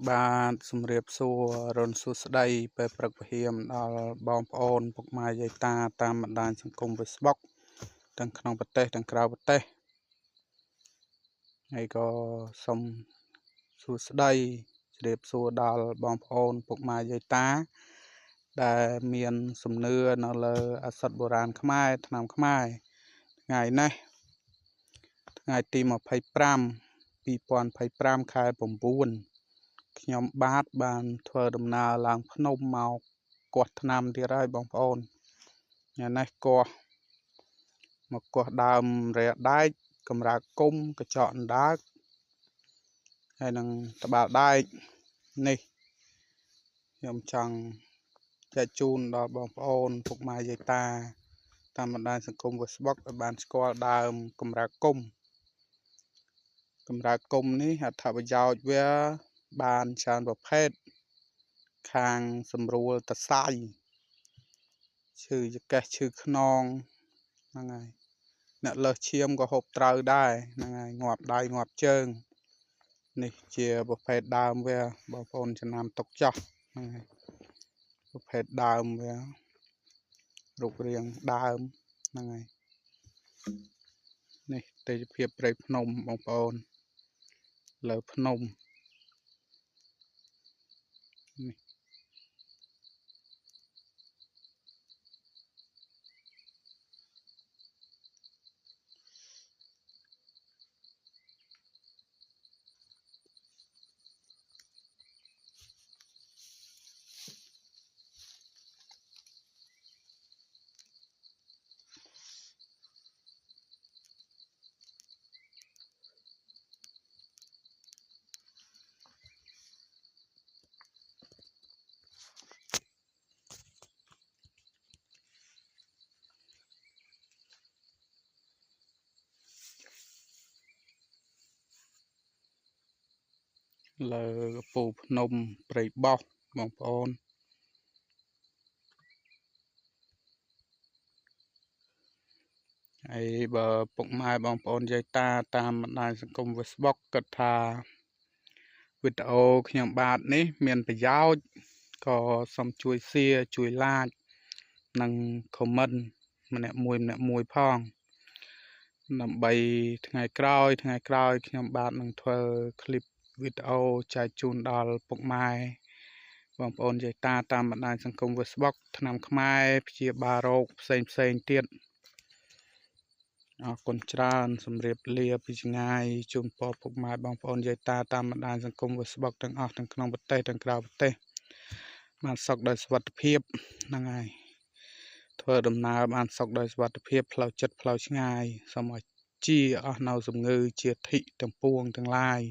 បាទសម្រាបសួររុនសួស្តីពេលព្រឹកព្រហៀមដល់បងប្អូនពុកម៉ែយាយតាតាមបណ្ដាញសង្គម Facebook ទាំងក្នុងប្រទេសទាំងក្រៅប្រទេសហើយក៏សូមសួស្តីជ្រាបសួរដល់បងប្អូនពុកម៉ែយាយតាដែលមានសំណឿនៅលើឱសថបុរាណខ្មែរថ្នាំខ្មែរថ្ងៃនេះថ្ងៃទី25 ខែ9ខ្ញុំបានធ្វើដំណើរឡើងភ្នំមកគាស់ថ្នាំទៀតហើយបងប្អូនថ្ងៃនេះគាស់ដើមរយៈដែកកម្រើកគុំកញ្ចក់អណ្ដើកហើយនឹងត្បាល់ដែកនេះខ្ញុំចង់ចែកជូនដល់បងប្អូនពុកម៉ែយាយតាតាមបណ្ដាញសង្គម Facebook ឲ្យបានស្គាល់ដើមកម្រើកគុំនេះអត្ថប្រយោជន៍វាបានច្រើនប្រភេទខាងសម្រួលតសៃឈឺចង្កេះឈឺខ្នងហ្នឹងហើយអ្នកលើសឈាមក៏ហូបត្រូវដែរហ្នឹងហើយងាប់ដៃងាប់ជើងនេះជាប្រភេទដើមវាបងប្អូនចំណាំទុកចោះហ្នឹងហើយប្រភេទដើមវារូបរាងដើមហ្នឹងហើយនេះទេយភាពព្រៃភ្នំបងប្អូនលើភ្នំនេះលើកំពូលភ្នំព្រៃបោះបងប្អូនហើយបើពុកម៉ែបងប្អូនយាយតាតាមបណ្ដាញសង្គម Facebook គិតថាវីដេអូខ្ញុំបាទនេះមានប្រយោជន៍ក៏សូមជួយ share ជួយ like និង comment ម្នាក់មួយផងដើម្បីថ្ងៃក្រោយខ្ញុំបាទនឹងធ្វើคลิปវីដេអូចែកជូនដល់ពុកម៉ែបងប្អូនយាយតាតាមបណ្ដាញសង្គម Facebook ថ្នាំខ្មែរព្យាបាលរោគផ្សេងទៀតអរគុណច្រើនសម្រាប់លាពីចម្ងាយជូនពរពុកម៉ែបងប្អូនយាយតាតាមបណ្ដាញសង្គម Facebook ទាំងអស់ទាំងក្នុងប្រទេសទាំងក្រៅប្រទេសបានសុខដោយសុវត្ថិភាពហ្នឹងហើយធ្វើដំណើរបានសុខដោយសុវត្ថិភាពផ្លូវចិត្តផ្លូវឆ្ងាយសូមឲ្យជាអស់នៅជំងឺជាធិទាំងពួងទាំងឡាយ